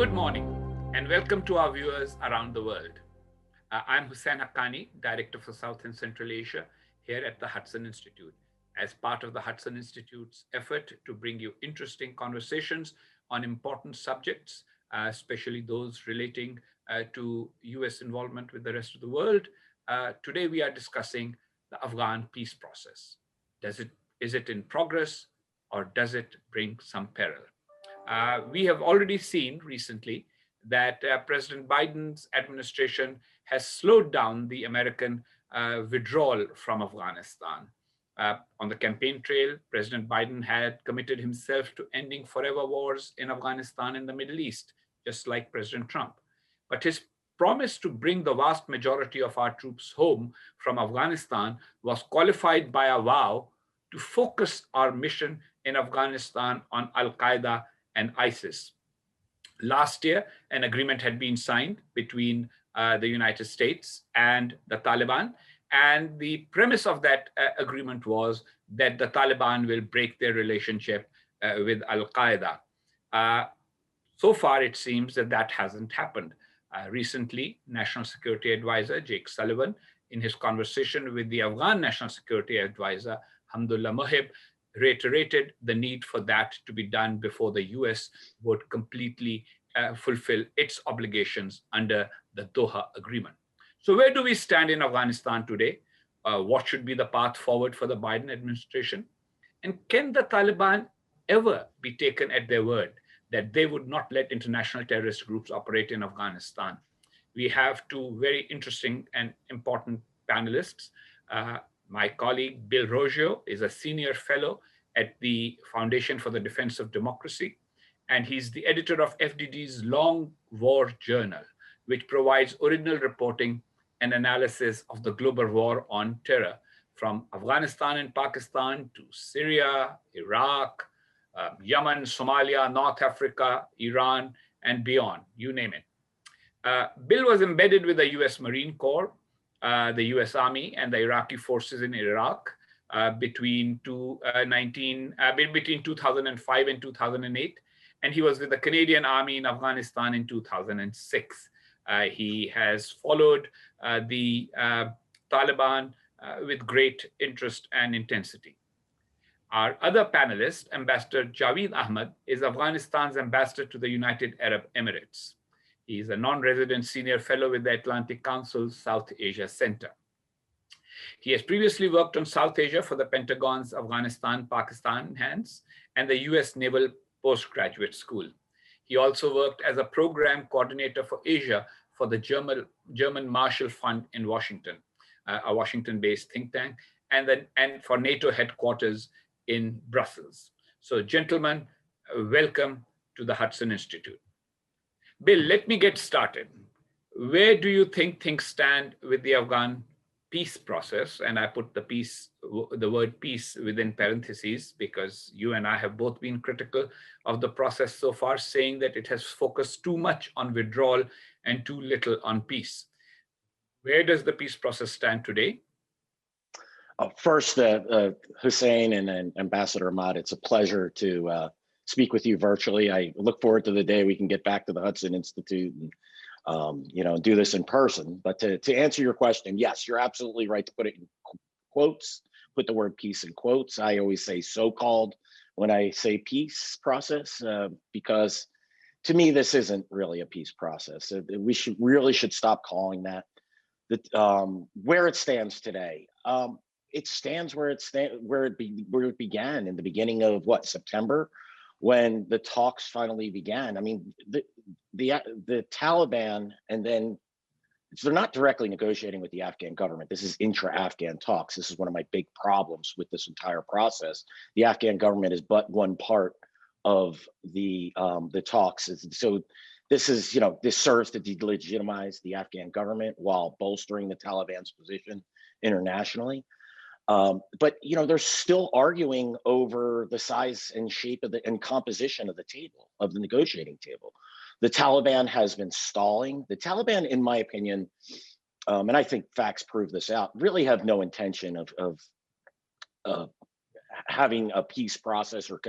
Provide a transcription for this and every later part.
Good morning and welcome to our viewers around the world. I'm Husain Haqqani, Director for South and Central Asia here at the Hudson Institute. As part of the Hudson Institute's effort to bring you interesting conversations on important subjects, especially those relating to US involvement with the rest of the world, today we are discussing the Afghan peace process. Is it in progress or does it bring some peril? We have already seen recently that President Biden's administration has slowed down the American withdrawal from Afghanistan. On the campaign trail, President Biden had committed himself to ending forever wars in Afghanistan and the Middle East, just like President Trump. But his promise to bring the vast majority of our troops home from Afghanistan was qualified by a vow to focus our mission in Afghanistan on Al-Qaeda and ISIS. Last year, an agreement had been signed between the United States and the Taliban. And the premise of that agreement was that the Taliban will break their relationship with Al-Qaeda. So far, it seems that that hasn't happened. Recently, National Security Advisor Jake Sullivan, in his conversation with the Afghan National Security Advisor Hamdullah Mohib, reiterated the need for that to be done before the US would completely fulfill its obligations under the Doha Agreement. So where do we stand in Afghanistan today? What should be the path forward for the Biden administration? And can the Taliban ever be taken at their word that they would not let international terrorist groups operate in Afghanistan? We have two very interesting and important panelists. My colleague, Bill Roggio, is a senior fellow at the Foundation for the Defense of Democracy, and he's the editor of FDD's Long War Journal, which provides original reporting and analysis of the global war on terror, from Afghanistan and Pakistan to Syria, Iraq, Yemen, Somalia, North Africa, Iran, and beyond, you name it. Bill was embedded with the US Marine Corps, the US Army, and the Iraqi forces in Iraq between 2005 and 2008. And he was with the Canadian Army in Afghanistan in 2006. He has followed the Taliban with great interest and intensity. Our other panelist, Ambassador Javid Ahmad, is Afghanistan's ambassador to the United Arab Emirates. He is a non-resident senior fellow with the Atlantic Council's South Asia Center. He has previously worked on South Asia for the Pentagon's Afghanistan-Pakistan Enhanced and the US Naval Postgraduate School. He also worked as a program coordinator for Asia for the German Marshall Fund in Washington, a Washington-based think tank, and for NATO headquarters in Brussels. So gentlemen, welcome to the Hudson Institute. Bill, let me get started. Where do you think things stand with the Afghan peace process? And I put the word peace within parentheses because you and I have both been critical of the process so far, saying that it has focused too much on withdrawal and too little on peace. Where does the peace process stand today? First, Hussein and Ambassador Ahmad, it's a pleasure to speak with you virtually. I look forward to the day we can get back to the Hudson Institute and do this in person. But to answer your question, yes, you're absolutely right to put it in quotes, put the word peace in quotes. I always say so-called when I say peace process, because to me, this isn't really a peace process. We should stop calling that. Where it stands today, it stands where it began in the beginning of September, when the talks finally began. I mean, the Taliban, and then they're not directly negotiating with the Afghan government. This is intra-Afghan talks. This is one of my big problems with this entire process. The Afghan government is but one part of the talks. So this is, this serves to delegitimize the Afghan government while bolstering the Taliban's position internationally. But they're still arguing over the size and shape of and composition of the negotiating table. The Taliban has been stalling. The Taliban, in my opinion, and I think facts prove this out, really have no intention of having a peace process or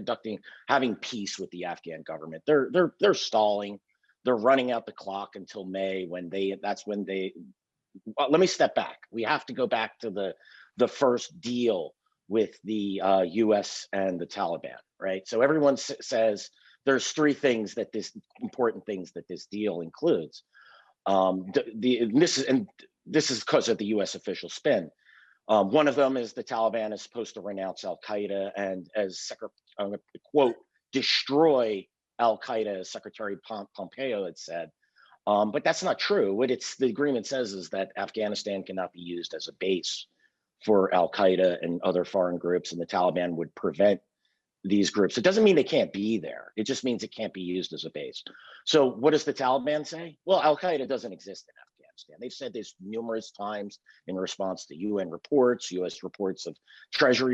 having peace with the Afghan government. They're stalling. they're running out the clock until May when well, let me step back. We have to go back to the first deal with the US and the Taliban, right? So everyone says there's three things that important things that this deal includes. This is because of the US official spin. One of them is the Taliban is supposed to renounce Al Qaeda and, as I'm going to quote, destroy Al Qaeda, as Secretary Pompeo had said. But that's not true. What the agreement says is that Afghanistan cannot be used as a base for Al Qaeda and other foreign groups, and the Taliban would prevent these groups. It doesn't mean they can't be there. It just means it can't be used as a base. So what does the Taliban say? Well, Al Qaeda doesn't exist in Afghanistan. They've said this numerous times in response to UN reports, US reports of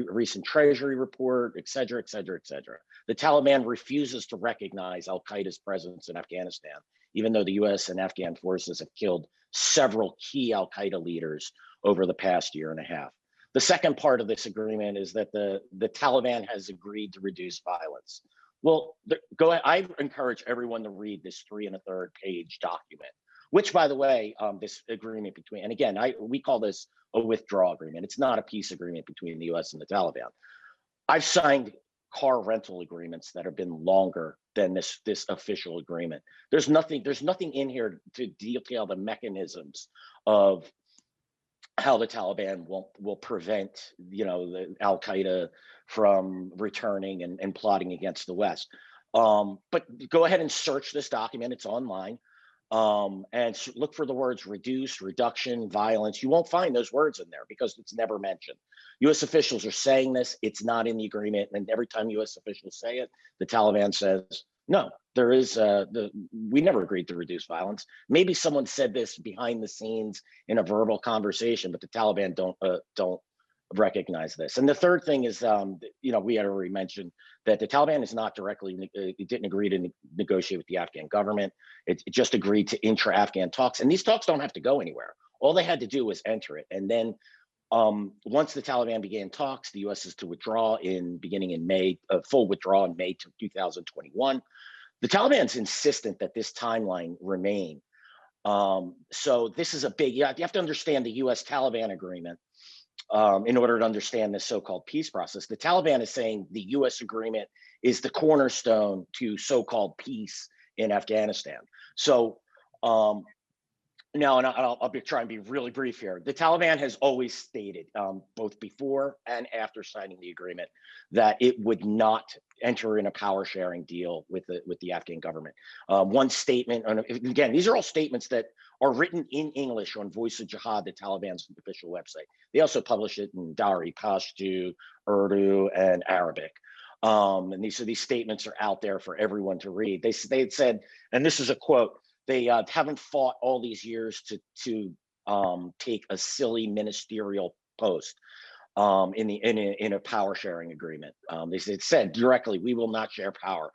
recent Treasury report, et cetera, et cetera, et cetera. The Taliban refuses to recognize Al Qaeda's presence in Afghanistan, even though the US and Afghan forces have killed several key Al Qaeda leaders over the past year and a half. The second part of this agreement is that the Taliban has agreed to reduce violence. Well, go ahead. I encourage everyone to read this 3 1/3 page document, which, by the way, this agreement between, and again, we call this a withdrawal agreement. It's not a peace agreement between the US and the Taliban. I've signed car rental agreements that have been longer than this official agreement. There's nothing in here to detail the mechanisms of how the Taliban will prevent, the Al Qaeda from returning and plotting against the West. But go ahead and search this document. It's online. And look for the words reduce, reduction, violence. You won't find those words in there because it's never mentioned. US officials are saying this. It's not in the agreement. And every time US officials say it, the Taliban says, no, there is we never agreed to reduce violence. Maybe someone said this behind the scenes in a verbal conversation, but the Taliban don't recognize this. And the third thing is, we had already mentioned that the Taliban is not it didn't agree to negotiate with the Afghan government. It just agreed to intra-Afghan talks. And these talks don't have to go anywhere. All they had to do was enter it. And then once the Taliban began talks, the US is to withdraw beginning in May, full withdrawal in May 2021. The Taliban's insistent that this timeline remain. So this is you have to understand the US Taliban agreement in order to understand this so-called peace process. The Taliban is saying the US agreement is the cornerstone to so-called peace in Afghanistan. So now, and I'll try and be really brief here. The Taliban has always stated, both before and after signing the agreement, that it would not enter in a power sharing deal with the Afghan government. One statement, and again, these are all statements that are written in English on Voice of Jihad, the Taliban's official website. They also publish it in Dari, Pashto, Urdu, and Arabic. And these statements are out there for everyone to read. They said, and this is a quote, they haven't fought all these years to take a silly ministerial post in a power sharing agreement. They said directly, we will not share power.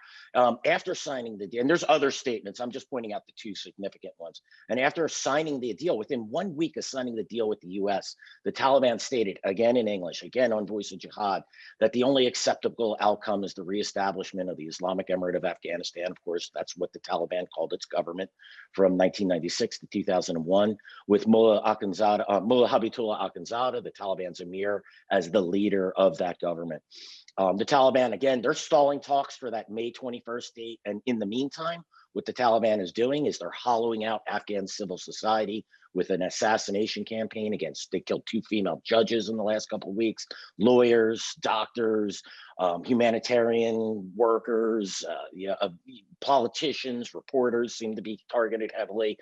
After signing the deal, and there's other statements, I'm just pointing out the two significant ones. And after signing the deal, within 1 week of signing the deal with the US, the Taliban stated, again in English, again on Voice of Jihad, that the only acceptable outcome is the reestablishment of the Islamic Emirate of Afghanistan. Of course, that's what the Taliban called its government from 1996 to 2001, with Mullah Habibullah Akhundzada, the Taliban's emir, as the leader of that government. The Taliban, again, they're stalling talks for that May 21st date. And in the meantime, what the Taliban is doing is they're hollowing out Afghan civil society with an assassination campaign they killed 2 female judges in the last couple of weeks, lawyers, doctors, humanitarian workers, politicians, reporters seem to be targeted heavily.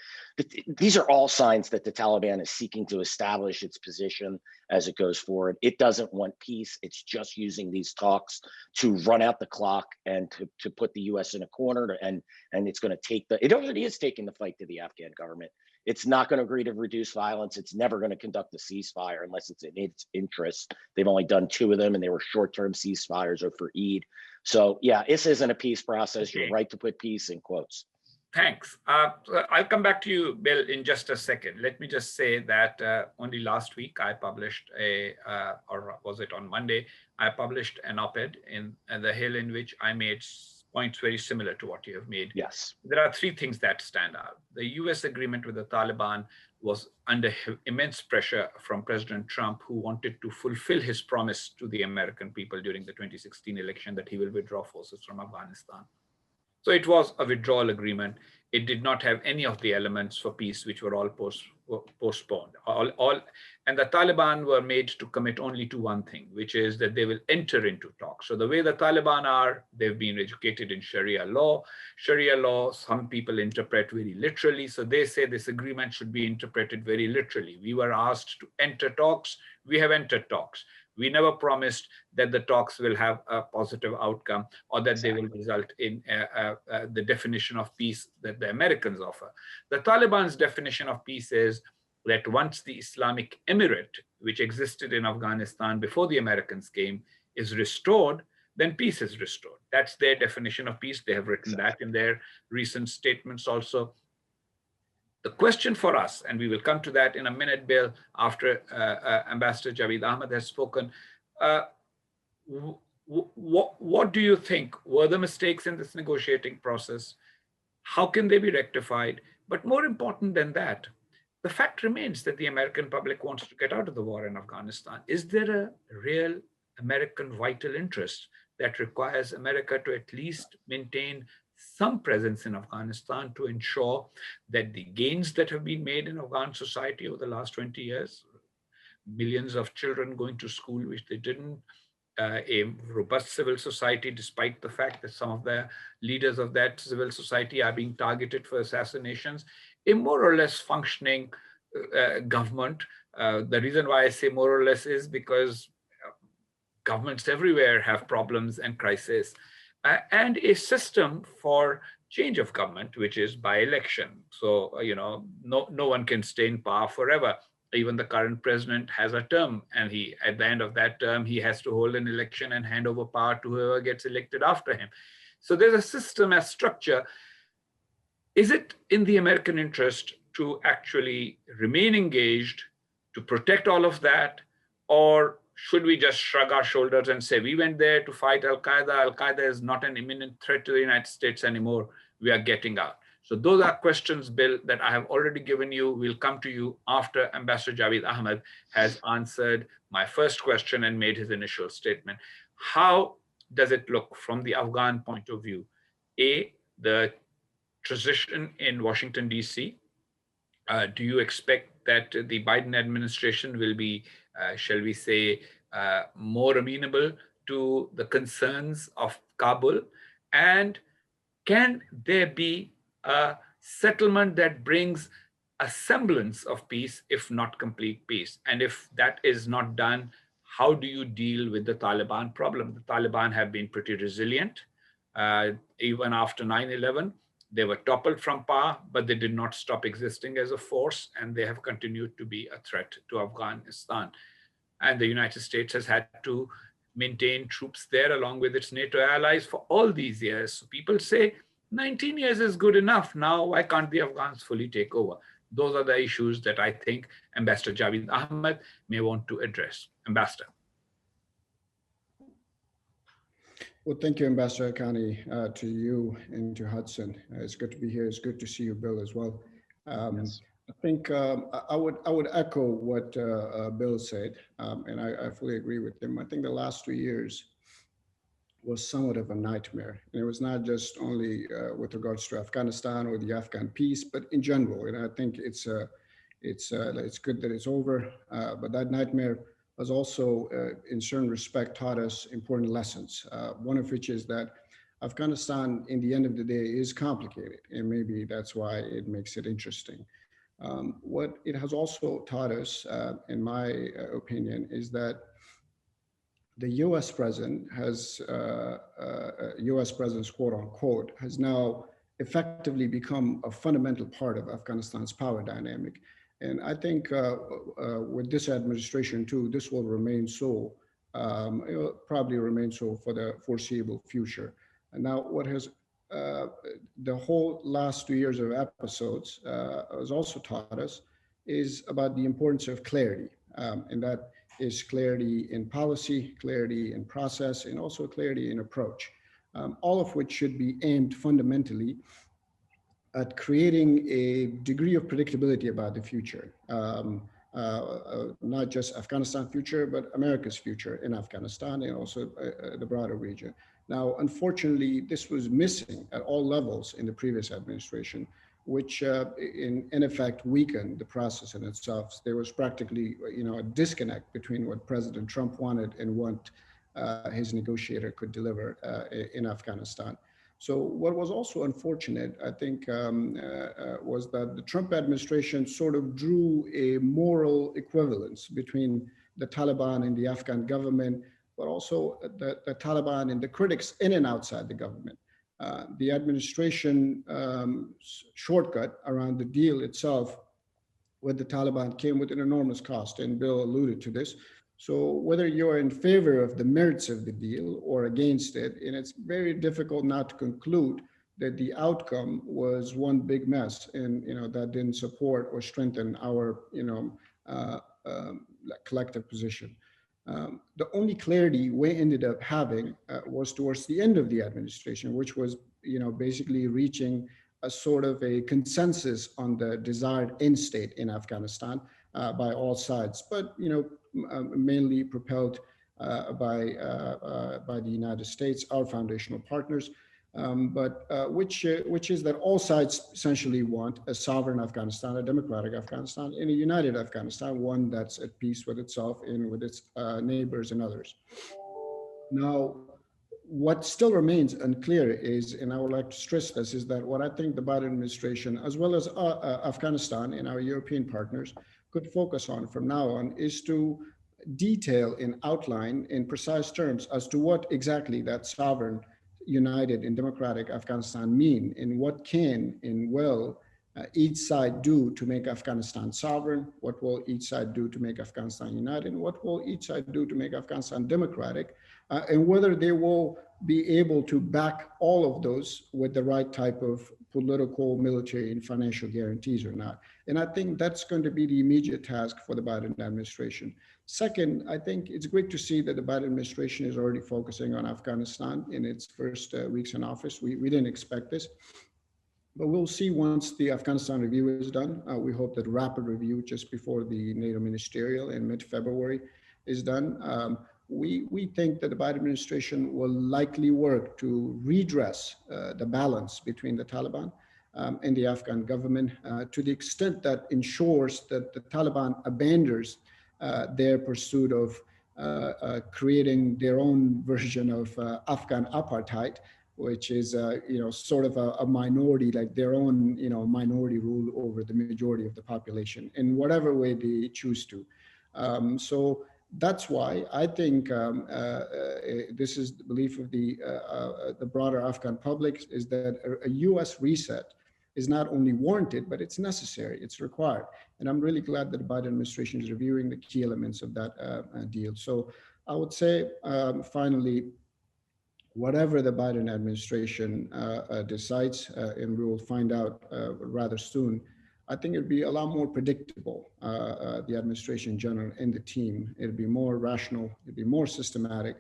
These are all signs that the Taliban is seeking to establish its position as it goes forward. It doesn't want peace. It's just using these talks to run out the clock and to put the US in a corner, and it's going to it already is taking the fight to the Afghan government. It's not going to agree to reduce violence. It's never going to conduct a ceasefire unless it's in its interest. They've only done 2 of them, and they were short-term ceasefires or for Eid. So yeah, this isn't a peace process. Okay. You're right to put peace in quotes. Thanks. I'll come back to you, Bill, in just a second. Let me just say that only last week I published or was it on Monday, I published an op-ed in The Hill in which I made points very similar to what you have made. Yes. There are three things that stand out. The US agreement with the Taliban was under immense pressure from President Trump, who wanted to fulfill his promise to the American people during the 2016 election that he will withdraw forces from Afghanistan. So it was a withdrawal agreement. It did not have any of the elements for peace, which were all postponed. And the Taliban were made to commit only to one thing, which is that they will enter into talks. So the way the Taliban are, they've been educated in Sharia law. Sharia law, some people interpret very literally. So they say this agreement should be interpreted very literally. We were asked to enter talks. We have entered talks. We never promised that the talks will have a positive outcome or that they will result in the definition of peace that the Americans offer. The Taliban's definition of peace is that once the Islamic Emirate, which existed in Afghanistan before the Americans came, is restored, then peace is restored. That's their definition of peace. They have written that in their recent statements also. The question for us, and we will come to that in a minute, Bill, after Ambassador Javid Ahmad has spoken, what do you think were the mistakes in this negotiating process? How can they be rectified? But more important than that, the fact remains that the American public wants to get out of the war in Afghanistan. Is there a real American vital interest that requires America to at least maintain some presence in Afghanistan to ensure that the gains that have been made in Afghan society over the last 20 years, millions of children going to school, which they didn't, a robust civil society, despite the fact that some of the leaders of that civil society are being targeted for assassinations, a more or less functioning government. The reason why I say more or less is because governments everywhere have problems and crises. And a system for change of government, which is by election. So, no one can stay in power forever. Even the current president has a term, and at the end of that term, he has to hold an election and hand over power to whoever gets elected after him. So there's a system, a structure. Is it in the American interest to actually remain engaged, to protect all of that, or should we just shrug our shoulders and say, we went there to fight Al-Qaeda. Al-Qaeda is not an imminent threat to the United States anymore. We are getting out. So those are questions, Bill, that I have already given you. We'll come to you after Ambassador Javid Ahmad has answered my first question and made his initial statement. How does it look from the Afghan point of view? The transition in Washington, D.C. Do you expect that the Biden administration will be, shall we say, more amenable to the concerns of Kabul? And can there be a settlement that brings a semblance of peace, if not complete peace? And if that is not done, how do you deal with the Taliban problem? The Taliban have been pretty resilient. Even after 9/11, they were toppled from power, but they did not stop existing as a force, and they have continued to be a threat to Afghanistan. And the United States has had to maintain troops there along with its NATO allies for all these years. So people say 19 years is good enough. Now, why can't the Afghans fully take over? Those are the issues that I think Ambassador Javid Ahmad may want to address. Ambassador. Well, thank you, Ambassador Haqqani, to you and to Hudson. It's good to be here. It's good to see you, Bill, as well. Yes. I think I would echo what Bill said, and I fully agree with him. I think the last 2 years was somewhat of a nightmare, and it was not just only with regards to Afghanistan or the Afghan peace, but in general. And I think it's good that it's over, but that nightmare has also, in certain respect, taught us important lessons. One of which is that Afghanistan, in the end of the day, is complicated, and maybe that's why it makes it interesting. What it has also taught us, in my opinion, is that the U.S. president has, U.S. president's quote unquote, has now effectively become a fundamental part of Afghanistan's power dynamic. And I think with this administration too, this will remain so, it will probably remain so for the foreseeable future. And now what has the whole last 2 years of episodes has also taught us is about the importance of clarity. And that is clarity in policy, clarity in process, and also clarity in approach. all of which should be aimed fundamentally at creating a degree of predictability about the future, not just Afghanistan's future, but America's future in Afghanistan and also the broader region. Now, unfortunately, this was missing at all levels in the previous administration, which in effect weakened the process in itself. There was practically, a disconnect between what President Trump wanted and what his negotiator could deliver in Afghanistan. So what was also unfortunate, I think, was that the Trump administration sort of drew a moral equivalence between the Taliban and the Afghan government, but also the Taliban and the critics in and outside the government. The administration shortcut around the deal itself with the Taliban came with an enormous cost, and Bill alluded to this. So whether you're in favor of the merits of the deal or against it, and it's very difficult not to conclude that the outcome was one big mess, and that didn't support or strengthen our collective position. The only clarity we ended up having was towards the end of the administration, which was basically reaching a sort of a consensus on the desired end state in Afghanistan by all sides, but mainly propelled by the United States, our foundational partners, but which is that all sides essentially want a sovereign Afghanistan, a democratic Afghanistan, and a united Afghanistan, one that's at peace with itself and with its neighbors and others. Now, what still remains unclear is, and I would like to stress this, is that what I think the Biden administration, as well as Afghanistan and our European partners, could focus on from now on is to detail and outline in precise terms as to what exactly that sovereign, united and democratic Afghanistan mean, and what can and will each side do to make Afghanistan sovereign, what will each side do to make Afghanistan united, and what will each side do to make Afghanistan democratic, and whether they will be able to back all of those with the right type of political, military, and financial guarantees or not. And I think that's going to be the immediate task for the Biden administration. Second, I think it's great to see that the Biden administration is already focusing on Afghanistan in its first weeks in office. We didn't expect this, but we'll see once the Afghanistan review is done. We hope that rapid review just before the NATO ministerial in mid-February is done. We think that the Biden administration will likely work to redress the balance between the Taliban and the Afghan government to the extent that ensures that the Taliban abandons their pursuit of creating their own version of Afghan apartheid, which is sort of a minority, like their own minority rule over the majority of the population in whatever way they choose to. So that's why I think this is the belief of the broader Afghan public, is that a U.S. reset is not only warranted, but it's necessary, it's required. And I'm really glad that the Biden administration is reviewing the key elements of that deal. So I would say, finally, whatever the Biden administration decides, and we will find out rather soon, I think it'd be a lot more predictable, the administration in general and the team. It'd be more rational, it'd be more systematic.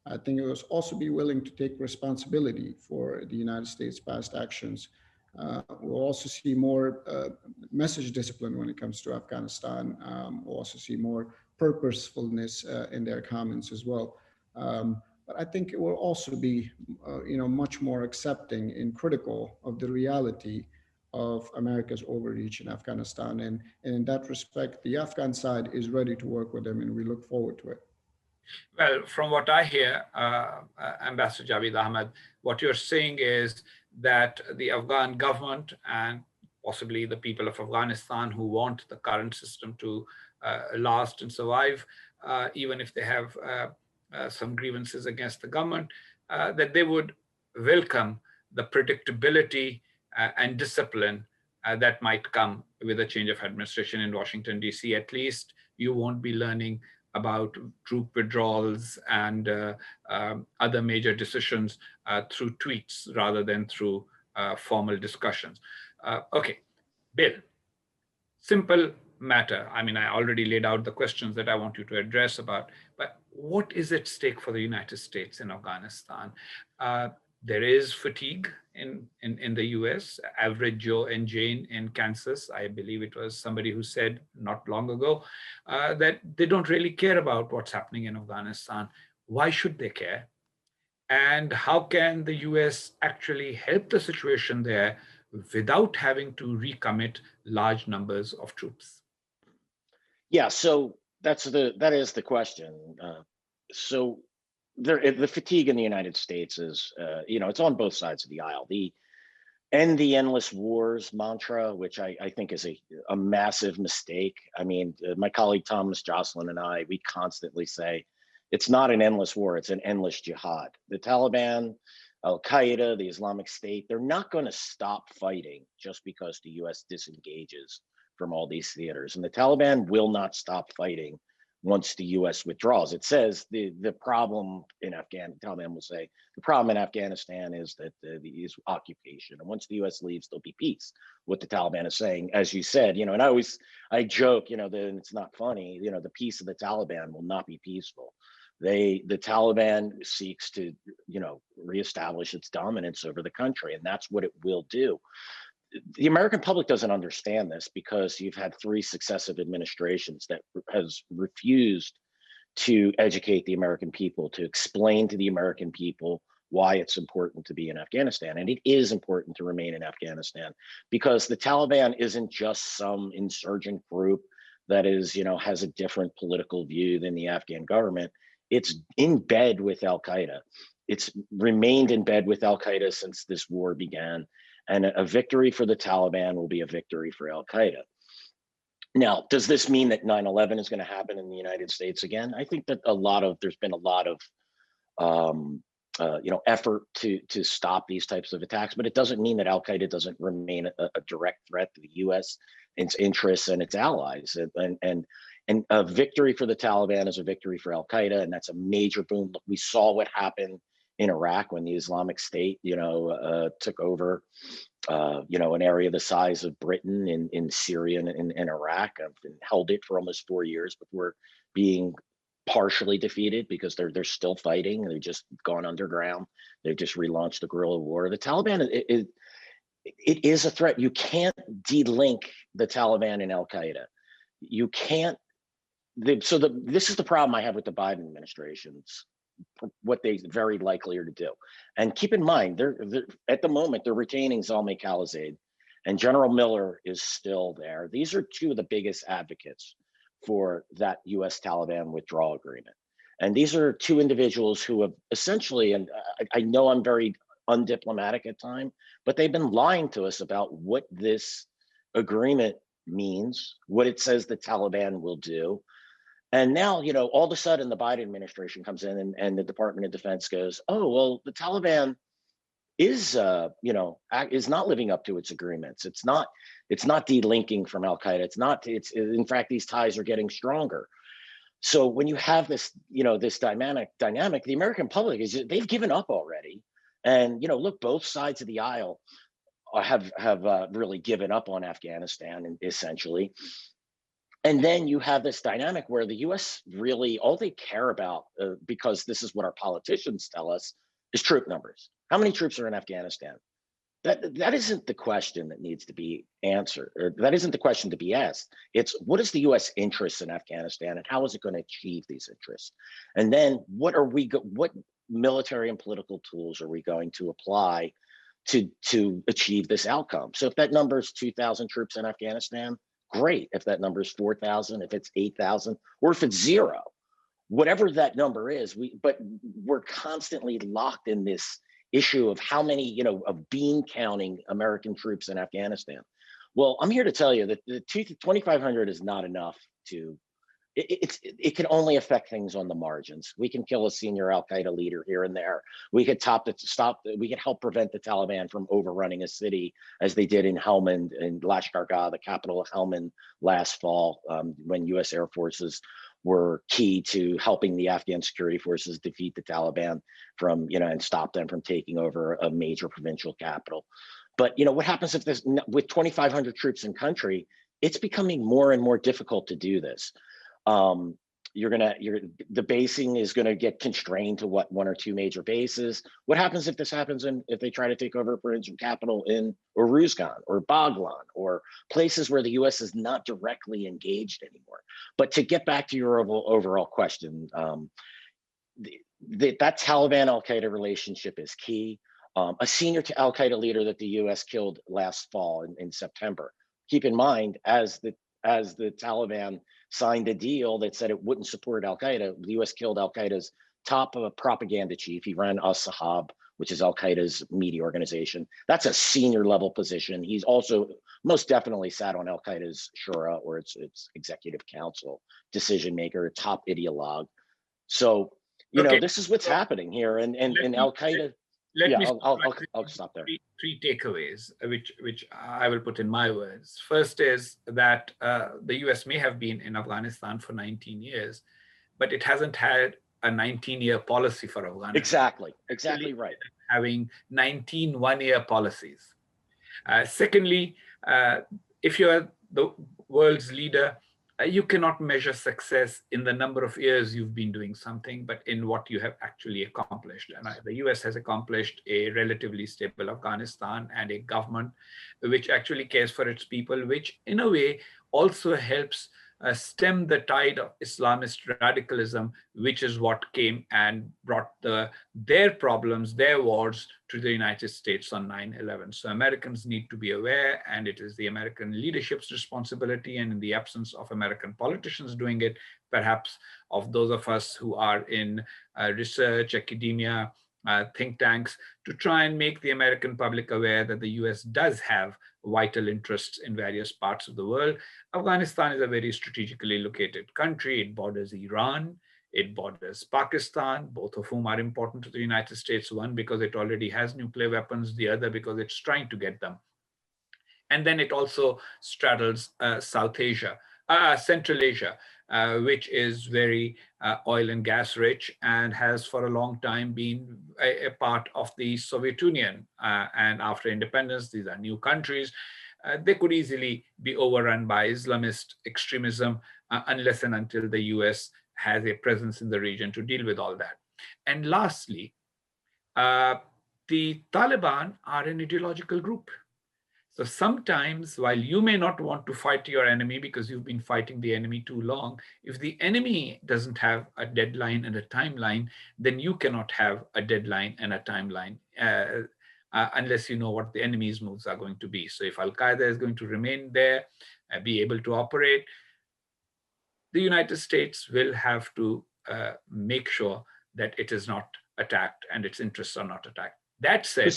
I think it will also be willing to take responsibility for the United States' past actions. We'll also see more message discipline when it comes to Afghanistan. We'll also see more purposefulness in their comments as well. But I think it will also be, much more accepting and critical of the reality of America's overreach in Afghanistan. And in that respect, the Afghan side is ready to work with them, and we look forward to it. Well, from what I hear, Ambassador Javid Ahmad, what you're saying is that the Afghan government and possibly the people of Afghanistan who want the current system to last and survive, even if they have some grievances against the government, that they would welcome the predictability and discipline that might come with a change of administration in Washington, D.C. At least you won't be learning about troop withdrawals and other major decisions through tweets rather than through formal discussions. Okay, Bill, simple matter. I mean, I already laid out the questions that I want you to address about, but what is at stake for the United States in Afghanistan? There is fatigue in the US. Average Joe and Jane in Kansas, I believe it was somebody who said not long ago that they don't really care about what's happening in Afghanistan. Why should they care? And how can the US actually help the situation there without having to recommit large numbers of troops? Yeah, so that is the question. So the fatigue in the United States is, it's on both sides of the aisle. The end the endless wars mantra, which I think is a massive mistake. I mean, my colleague Thomas Jocelyn and I, we constantly say it's not an endless war, it's an endless jihad. The Taliban, Al Qaeda, the Islamic State, they're not going to stop fighting just because the US disengages from all these theaters. And the Taliban will not stop fighting once the US withdraws. It says the problem in Taliban will say, the problem in Afghanistan is that is occupation. And once the US leaves, there'll be peace. What the Taliban is saying, as you said, and I joke, that it's not funny, the peace of the Taliban will not be peaceful. The Taliban seeks to, reestablish its dominance over the country, and that's what it will do. The American public doesn't understand this because you've had 3 successive administrations that has refused to educate the American people, to explain to the American people why it's important to be in Afghanistan. And it is important to remain in Afghanistan because the Taliban isn't just some insurgent group that is, has a different political view than the Afghan government. It's in bed with Al Qaeda. It's remained in bed with Al Qaeda since this war began. And a victory for the Taliban will be a victory for Al Qaeda. Now, does this mean that 9/11 is going to happen in the United States again? I think that there's been a lot of effort to stop these types of attacks, but it doesn't mean that Al Qaeda doesn't remain a direct threat to the U.S., its interests, and its allies. And a victory for the Taliban is a victory for Al Qaeda, and that's a major boom. Look, we saw what happened in Iraq when the Islamic State, took over, an area the size of Britain in Syria and in Iraq, and held it for almost 4 years before being partially defeated because they're still fighting. They've just gone underground. They've just relaunched the guerrilla war. The Taliban, it is a threat. You can't delink the Taliban and Al Qaeda. You can't. This is the problem I have with the Biden administration's what they very likely are to do. And keep in mind, they're at the moment, they're retaining Zalmay Khalilzad, and General Miller is still there. These are 2 of the biggest advocates for that US Taliban withdrawal agreement. And these are 2 individuals who have essentially, and I know I'm very undiplomatic at times, but they've been lying to us about what this agreement means, what it says the Taliban will do. And now, all of a sudden the Biden administration comes in and the Department of Defense goes, oh, well, the Taliban is, is not living up to its agreements. It's not delinking from Al Qaeda. In fact, these ties are getting stronger. So when you have this, this dynamic, the American public they've given up already. And, look, both sides of the aisle have really given up on Afghanistan, and essentially. And then you have this dynamic where the US really, all they care about, because this is what our politicians tell us, is troop numbers. How many troops are in Afghanistan? That isn't the question that needs to be answered, or that isn't the question to be asked. It's what is the US interest in Afghanistan and how is it going to achieve these interests? And then what military and political tools are we going to apply to achieve this outcome? So if that number is 2,000 troops in Afghanistan, great. If that number is 4,000, if it's 8,000, or if it's 0, whatever that number is, but we're constantly locked in this issue of how many, of bean counting American troops in Afghanistan. Well, I'm here to tell you that the 2,500 is not enough to. It can only affect things on the margins. We can kill a senior Al Qaeda leader here and there. We could we could help prevent the Taliban from overrunning a city, as they did in Helmand and Lashkar-Gah, the capital of Helmand, last fall, when U.S. Air Forces were key to helping the Afghan security forces defeat the Taliban from, and stop them from taking over a major provincial capital. But what happens if with 2,500 troops in country, it's becoming more and more difficult to do this. the basing is gonna get constrained to what, 1 or 2 major bases. What happens if this happens if they try to take over provincial capital in Uruzgan or Baghlan or places where the US is not directly engaged anymore? But to get back to your overall question, that Taliban Al-Qaeda relationship is key. A senior Al-Qaeda leader that the US killed last fall in September. Keep in mind, as the Taliban signed a deal that said it wouldn't support Al-Qaeda, the US killed Al-Qaeda's top propaganda chief. He ran As-Sahab, which is Al-Qaeda's media organization. That's a senior level position. He's also most definitely sat on Al-Qaeda's Shura, or its executive council, decision maker, top ideologue. So, this is what's happening here. And Al-Qaeda, I'll stop there. Three takeaways, which I will put in my words. First is that the US may have been in Afghanistan for 19 years, but it hasn't had a 19-year policy for Afghanistan. Exactly right. Having 19 one-year policies. Secondly, if you're the world's leader, you cannot measure success in the number of years you've been doing something, but in what you have actually accomplished. And the US has accomplished a relatively stable Afghanistan and a government which actually cares for its people, which in a way also helps stem the tide of Islamist radicalism, which is what came and brought their problems, their wars to the United States on 9/11. So Americans need to be aware, and it is the American leadership's responsibility, and in the absence of American politicians doing it, perhaps of those of us who are in research, academia, think tanks, to try and make the American public aware that the US does have vital interests in various parts of the world. Afghanistan is a very strategically located country. It borders Iran, it borders Pakistan, both of whom are important to the United States, one because it already has nuclear weapons, the other because it's trying to get them. And then it also straddles South Asia, Central Asia, which is very oil and gas rich and has for a long time been a part of the Soviet Union. And after independence, these are new countries. They could easily be overrun by Islamist extremism unless and until the US has a presence in the region to deal with all that. And lastly, the Taliban are an ideological group. So sometimes, while you may not want to fight your enemy because you've been fighting the enemy too long, if the enemy doesn't have a deadline and a timeline, then you cannot have a deadline and a timeline unless you know what the enemy's moves are going to be. So if Al-Qaeda is going to remain there, be able to operate, the United States will have to make sure that it is not attacked and its interests are not attacked. That said,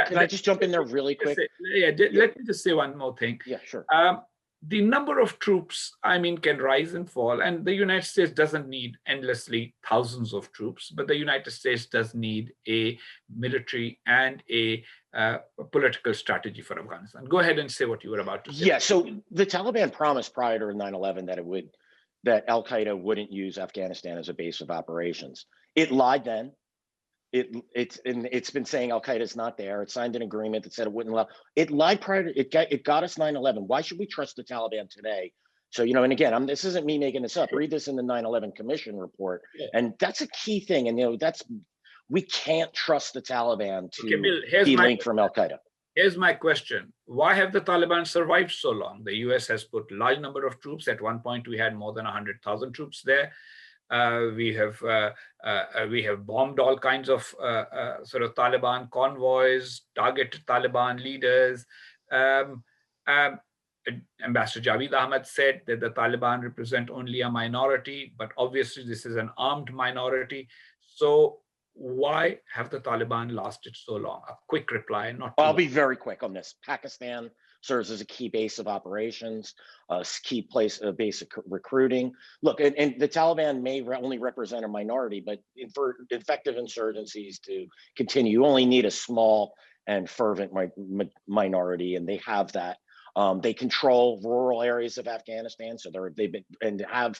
Can I just jump in there really quick? Let me just say one more thing. Yeah, sure. The number of troops, can rise and fall. And the United States doesn't need endlessly thousands of troops, but the United States does need a military and a political strategy for Afghanistan. Go ahead and say what you were about to say. Yeah, so the Taliban promised prior to 9/11 that Al-Qaeda wouldn't use Afghanistan as a base of operations. It lied then. It's been saying Al-Qaeda is not there. It signed an agreement that said it wouldn't allow. It lied prior to it got us 9/11. Why should we trust the Taliban today? So, and again, this isn't me making this up. Read this in the 9/11 Commission report, and that's a key thing. And we can't trust the Taliban to be linked from Al-Qaeda. Here's my question: why have the Taliban survived so long? The U.S. has put a large number of troops. At one point, we had more than 100,000 troops there. We have bombed all kinds of sort of Taliban convoys, targeted Taliban leaders. Ambassador Javid Ahmad said that the Taliban represent only a minority, but obviously this is an armed minority. So why have the Taliban lasted so long? A quick reply, not. I'll be very quick on this. Pakistan serves as a key base of operations, a key place of basic recruiting. Look, and the Taliban may only represent a minority, but for effective insurgencies to continue, you only need a small and fervent minority, and they have that. They control rural areas of Afghanistan, so they've been and have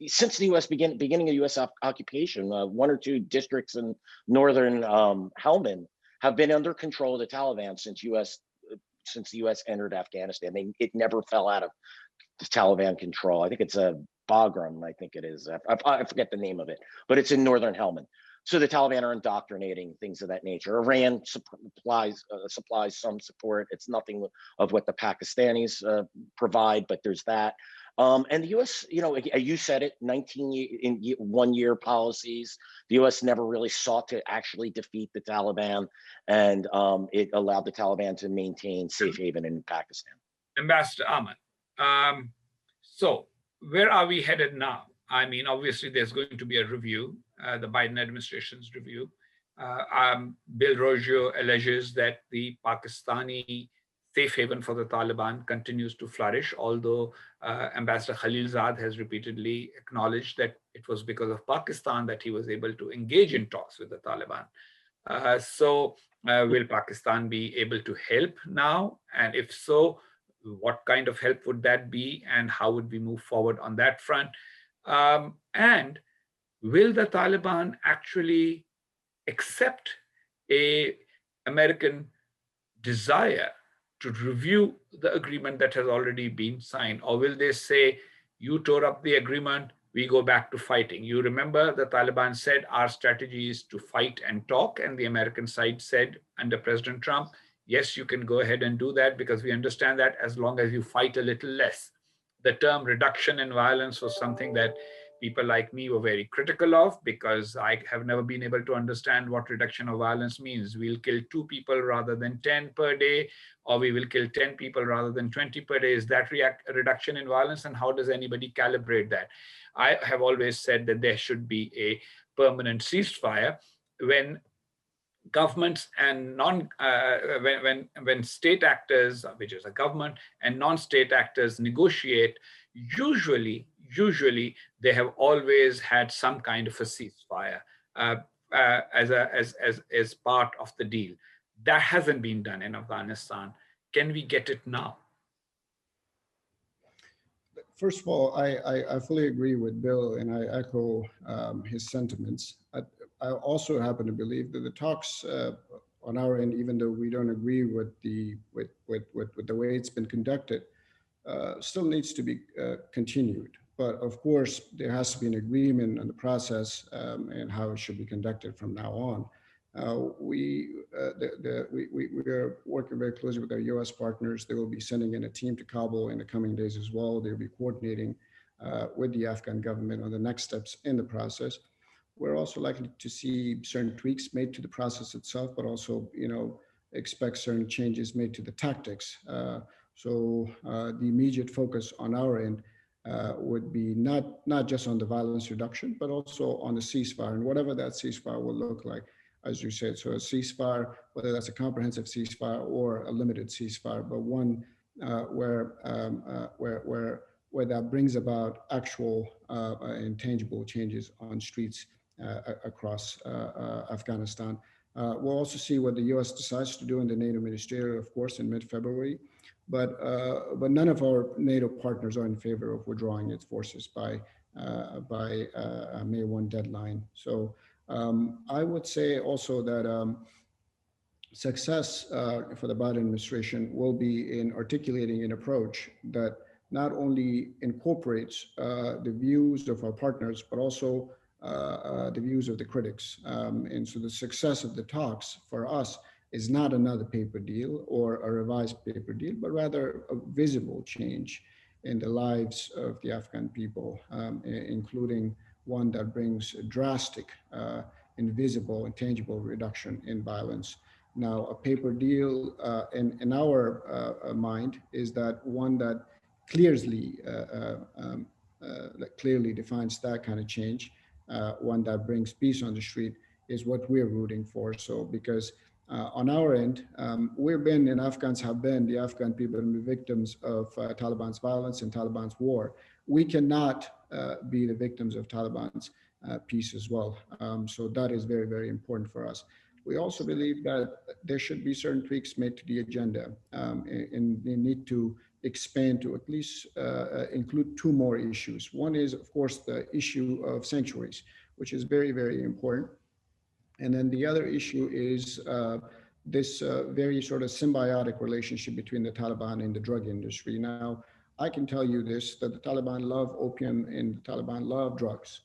since the U.S. beginning of U.S. occupation. 1 or 2 districts in northern Helmand have been under control of the Taliban since the U.S. entered Afghanistan. It never fell out of the Taliban control. I think it's Bagram, I think it is. I forget the name of it, but it's in northern Helmand. So the Taliban are indoctrinating, things of that nature. Iran supplies some support. It's nothing of what the Pakistanis provide, but there's that. And the U.S., you said it, 1-year policies. The U.S. never really sought to actually defeat the Taliban, and it allowed the Taliban to maintain safe haven in Pakistan. Ambassador Ahmad, so where are we headed now? I mean, obviously, there's going to be a review, the Biden administration's review. Bill Roggio alleges that the Pakistani safe haven for the Taliban continues to flourish, although Ambassador Khalilzad has repeatedly acknowledged that it was because of Pakistan that he was able to engage in talks with the Taliban. So will Pakistan be able to help now? And if so, what kind of help would that be? And how would we move forward on that front? And will the Taliban actually accept an American desire to review the agreement that has already been signed? Or will they say, you tore up the agreement, we go back to fighting? You remember the Taliban said our strategy is to fight and talk, and the American side said under President Trump, yes, you can go ahead and do that because we understand that as long as you fight a little less. The term reduction in violence was something that people like me were very critical of, because I have never been able to understand what reduction of violence means. We'll kill 2 people rather than 10 per day, or we will kill 10 people rather than 20 per day. Is that a reduction in violence? And how does anybody calibrate that? I have always said that there should be a permanent ceasefire when governments and when state actors, which is a government, and non-state actors negotiate. Usually they have always had some kind of a ceasefire as part of the deal. That hasn't been done in Afghanistan. Can we get it now? First of all, I fully agree with Bill, and I echo his sentiments. I also happen to believe that the talks on our end, even though we don't agree with the way it's been conducted, still needs to be continued. But of course, there has to be an agreement on the process and how it should be conducted from now on. We are working very closely with our U.S. partners. They will be sending in a team to Kabul in the coming days as well. They'll be coordinating with the Afghan government on the next steps in the process. We're also likely to see certain tweaks made to the process itself, but also, expect certain changes made to the tactics. So the immediate focus on our end would be not just on the violence reduction, but also on the ceasefire, and whatever that ceasefire will look like, as you said. So a ceasefire, whether that's a comprehensive ceasefire or a limited ceasefire, but one where that brings about actual and tangible changes on streets across Afghanistan. We'll also see what the U.S. decides to do in the NATO ministerial, of course, in mid-February. But none of our NATO partners are in favor of withdrawing its forces by May 1 deadline. So I would say also that success for the Biden administration will be in articulating an approach that not only incorporates the views of our partners, but also the views of the critics. And so the success of the talks for us is not another paper deal or a revised paper deal, but rather a visible change in the lives of the Afghan people, including one that brings a drastic, invisible and tangible reduction in violence. Now, a paper deal in our mind is that one that clearly defines that kind of change, one that brings peace on the street, is what we're rooting for. So because on our end, the Afghan people have been victims of Taliban's violence and Taliban's war. We cannot be the victims of Taliban's peace as well. So that is very, very important for us. We also believe that there should be certain tweaks made to the agenda, and they need to expand to at least include 2 more issues. One is, of course, the issue of sanctuaries, which is very, very important. And then the other issue is this very sort of symbiotic relationship between the Taliban and the drug industry. Now, I can tell you this, that the Taliban love opium and the Taliban love drugs.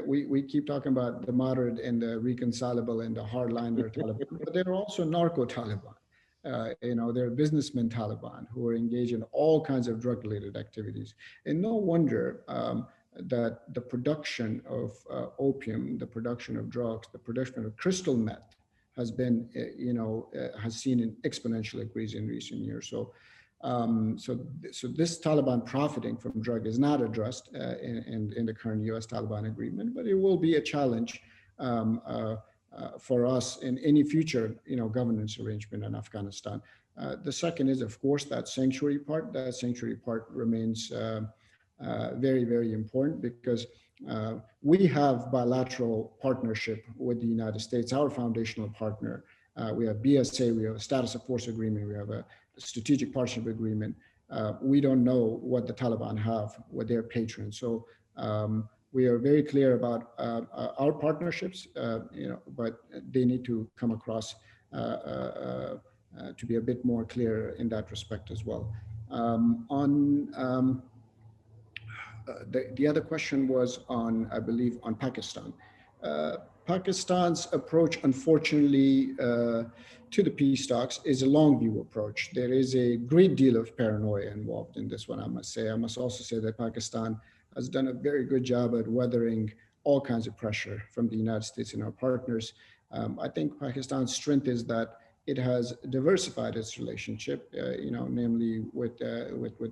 We keep talking about the moderate and the reconcilable and the hardliner Taliban, but they're also narco Taliban. They're businessmen Taliban who are engaged in all kinds of drug-related activities. And no wonder that the production of opium, the production of drugs, the production of crystal meth has been, has seen an exponential increase in recent years. So this Taliban profiting from drug is not addressed in the current U.S.-Taliban agreement, but it will be a challenge for us in any future, governance arrangement in Afghanistan. The second is, of course, that sanctuary part. That sanctuary part remains very, very important because we have bilateral partnership with the United States, our foundational partner. We have BSA, we have a status of force agreement, we have a strategic partnership agreement. We don't know what the Taliban have with their patrons. So we are very clear about our partnerships, but they need to come across to be a bit more clear in that respect as well. The other question was on, I believe, on Pakistan. Pakistan's approach, unfortunately, to the peace talks is a long view approach. There is a great deal of paranoia involved in this one, I must say. I must also say that Pakistan has done a very good job at weathering all kinds of pressure from the United States and our partners. I think Pakistan's strength is that it has diversified its relationship, namely with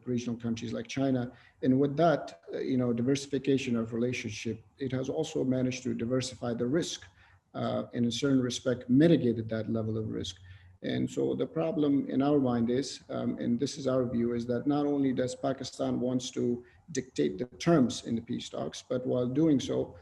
regional countries like China. And with that, diversification of relationship, it has also managed to diversify the risk, and in a certain respect, mitigated that level of risk. And so the problem in our mind is, and this is our view, is that not only does Pakistan wants to dictate the terms in the peace talks, but while doing so,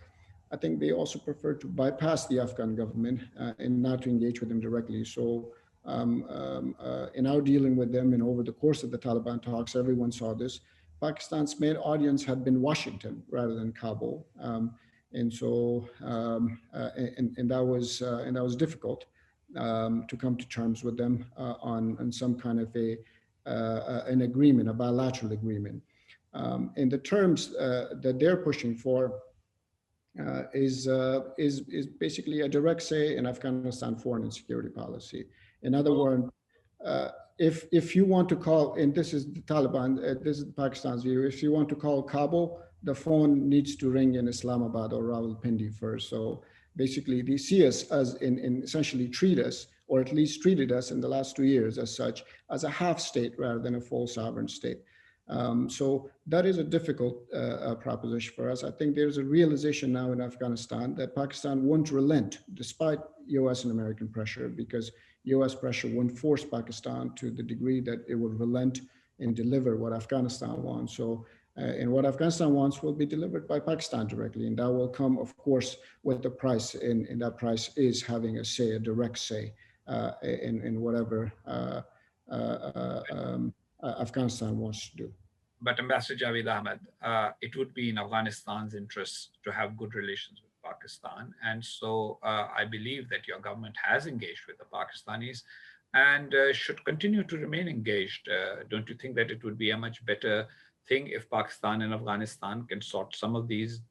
I think they also prefer to bypass the Afghan government and not to engage with them directly. So in our dealing with them and over the course of the Taliban talks, everyone saw this. Pakistan's main audience had been Washington rather than Kabul, and that was difficult to come to terms with them on some kind of an agreement, a bilateral agreement. And the terms that they're pushing for is basically a direct say in Afghanistan foreign and security policy. In other words, if you want to call, and this is the Taliban, this is Pakistan's view, if you want to call Kabul, the phone needs to ring in Islamabad or Rawalpindi first. So basically, they see us as in essentially treat us, or at least treated us in the last 2 years as such, as a half state rather than a full sovereign state. So that is a difficult proposition for us. I think there's a realization now in Afghanistan that Pakistan won't relent despite US and American pressure, because US pressure won't force Pakistan to the degree that it will relent and deliver what Afghanistan wants. So, and what Afghanistan wants will be delivered by Pakistan directly. And that will come, of course, with the price. And that price is having a say, a direct say in whatever Afghanistan wants to do. But Ambassador Javid Ahmad, it would be in Afghanistan's interest to have good relations with Pakistan. And so I believe that your government has engaged with the Pakistanis and should continue to remain engaged. Don't you think that it would be a much better thing if Pakistan and Afghanistan can sort some of these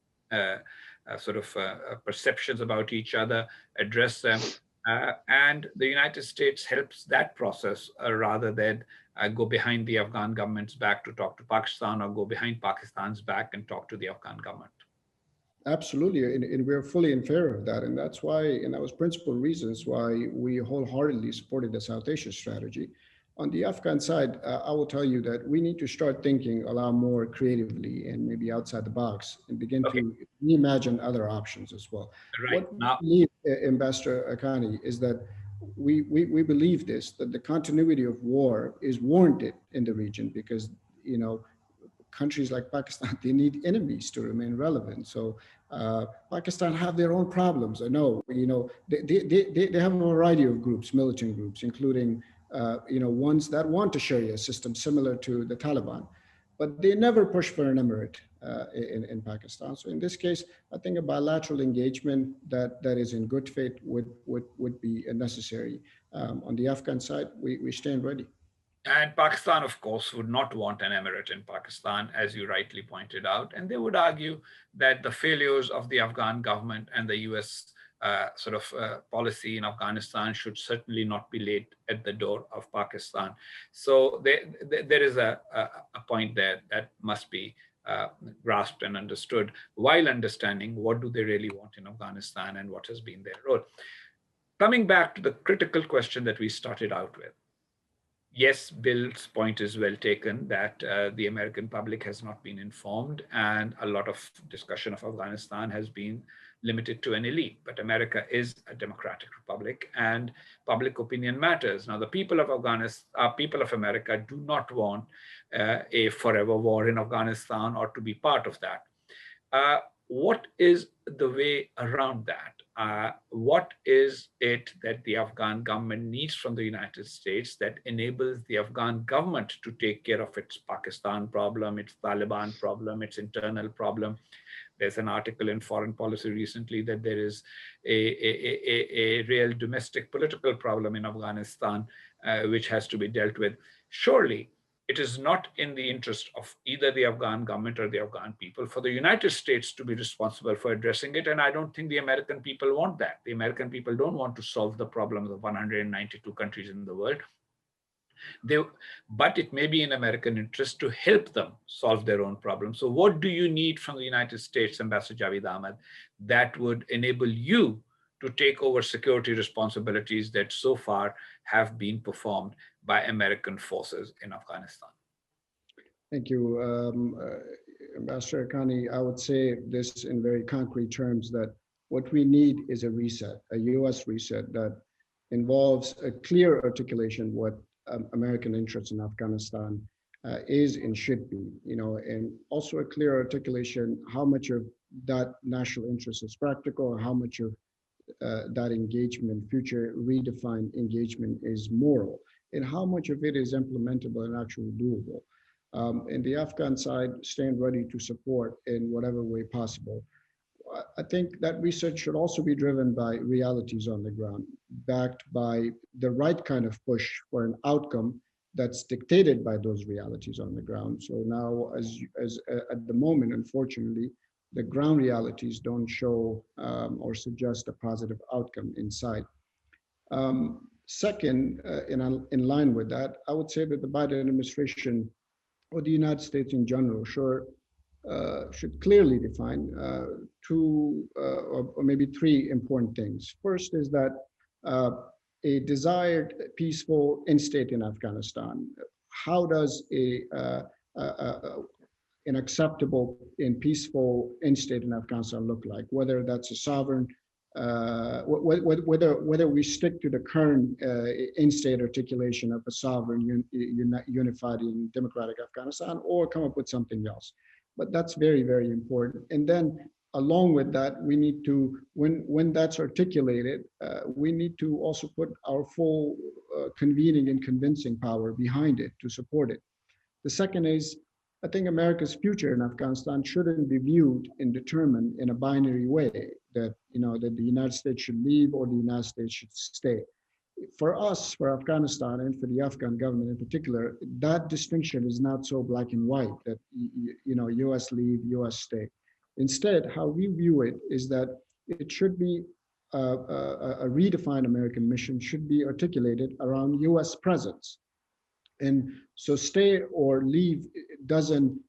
perceptions about each other, address them, and the United States helps that process rather than go behind the Afghan government's back to talk to Pakistan, or go behind Pakistan's back and talk to the Afghan government? Absolutely, and we're fully in favor of that. And that's why, and that was principal reasons why we wholeheartedly supported the South Asia strategy. On the Afghan side, I will tell you that we need to start thinking a lot more creatively and maybe outside the box and begin to reimagine other options as well. Right. What we believe, Ambassador Haqqani, is that we believe this, that the continuity of war is warranted in the region because, countries like Pakistan, they need enemies to remain relevant. So Pakistan have their own problems. I know, they have a variety of groups, militant groups, including ones that want a Sharia system similar to the Taliban, but they never push for an emirate in Pakistan. So in this case, I think a bilateral engagement that is in good faith would be necessary. On the Afghan side, we stand ready. And Pakistan, of course, would not want an emirate in Pakistan, as you rightly pointed out. And they would argue that the failures of the Afghan government and the US policy in Afghanistan should certainly not be laid at the door of Pakistan. So there is a point there that must be grasped and understood, while understanding what do they really want in Afghanistan and what has been their role. Coming back to the critical question that we started out with. Yes, Bill's point is well taken that the American public has not been informed, and a lot of discussion of Afghanistan has been limited to an elite. But America is a democratic republic, and public opinion matters. Now, the people of Afghanistan, people of America, do not want a forever war in Afghanistan or to be part of that. What is the way around that? What is it that the Afghan government needs from the United States that enables the Afghan government to take care of its Pakistan problem, its Taliban problem, its internal problem? There's an article in Foreign Policy recently that there is a real domestic political problem in Afghanistan, which has to be dealt with. Surely, it is not in the interest of either the Afghan government or the Afghan people for the United States to be responsible for addressing it. And I don't think the American people want that. The American people don't want to solve the problems of 192 countries in the world. But it may be in American interest to help them solve their own problems. So what do you need from the United States, Ambassador Javid Ahmad, that would enable you to take over security responsibilities that so far have been performed by American forces in Afghanistan? Thank you. Ambassador Haqqani, I would say this in very concrete terms, that what we need is a reset, a US reset that involves a clear articulation what American interest in Afghanistan is and should be, and also a clear articulation how much of that national interest is practical, or how much of that engagement, future redefined engagement, is moral, and how much of it is implementable and actually doable. And the Afghan side stand ready to support in whatever way possible. I think that research should also be driven by realities on the ground, backed by the right kind of push for an outcome that's dictated by those realities on the ground. So now, as at the moment, unfortunately, the ground realities don't show or suggest a positive outcome in sight. Second, in line with that, I would say that the Biden administration, or the United States in general, should clearly define two or maybe three important things. First is that a desired peaceful end state in Afghanistan, how does an acceptable and peaceful end state in Afghanistan look like? Whether that's a sovereign, whether we stick to the current end state articulation of a sovereign, unified and democratic Afghanistan, or come up with something else. But that's very, very important. And then along with that, we need to, when that's articulated, we need to also put our full convening and convincing power behind it to support it. The second is, I think America's future in Afghanistan shouldn't be viewed and determined in a binary way, that that the United States should leave or the United States should stay. For us, for Afghanistan, and for the Afghan government in particular, that distinction is not so black and white, that U.S. leave, U.S. stay. Instead, how we view it is that it should be a redefined American mission should be articulated around U.S. presence. And so stay or leave doesn't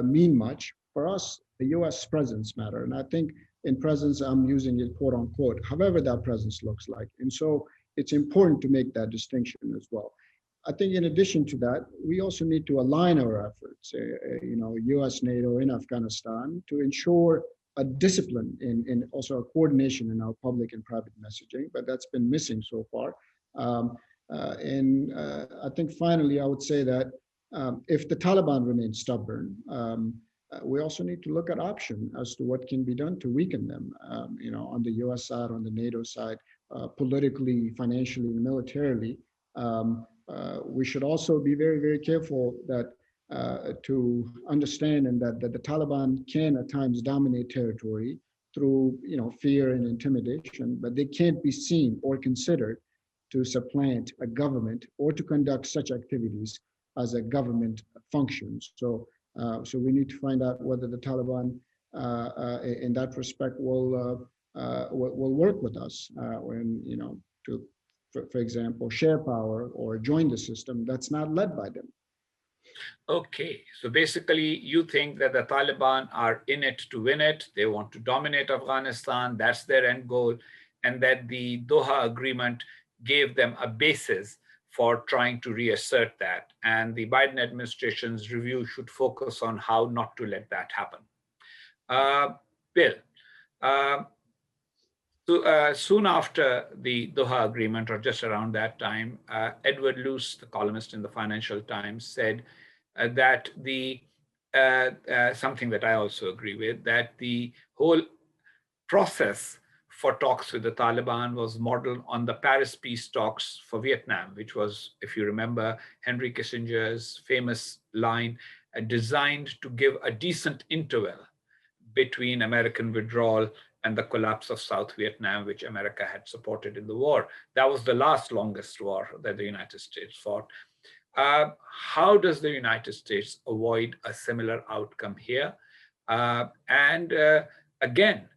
mean much. For us, the U.S. presence matter. And I think in presence, I'm using it quote unquote, however that presence looks like. And so it's important to make that distinction as well. I think in addition to that, we also need to align our efforts, U.S., NATO in Afghanistan, to ensure a discipline and also a coordination in our public and private messaging, but that's been missing so far. I think finally, I would say that if the Taliban remains stubborn, we also need to look at options as to what can be done to weaken them, on the US side, on the NATO side, politically, financially, militarily. We should also be very, very careful that to understand and that the Taliban can at times dominate territory through fear and intimidation, but they can't be seen or considered to supplant a government or to conduct such activities as a government function. So we need to find out whether the Taliban, in that respect, will work with us when, to, for example, share power or join the system that's not led by them. Okay, so basically you think that the Taliban are in it to win it. They want to dominate Afghanistan. That's their end goal. And that the Doha Agreement gave them a basis for trying to reassert that. And the Biden administration's review should focus on how not to let that happen. Bill, soon after the Doha Agreement, or just around that time, Edward Luce, the columnist in the Financial Times, said that something that I also agree with, that the whole process for talks with the Taliban was modeled on the Paris peace talks for Vietnam, which was, if you remember, Henry Kissinger's famous line, designed to give a decent interval between American withdrawal and the collapse of South Vietnam, which America had supported in the war. That was the longest war that the United States fought. How does the United States avoid a similar outcome here? Again,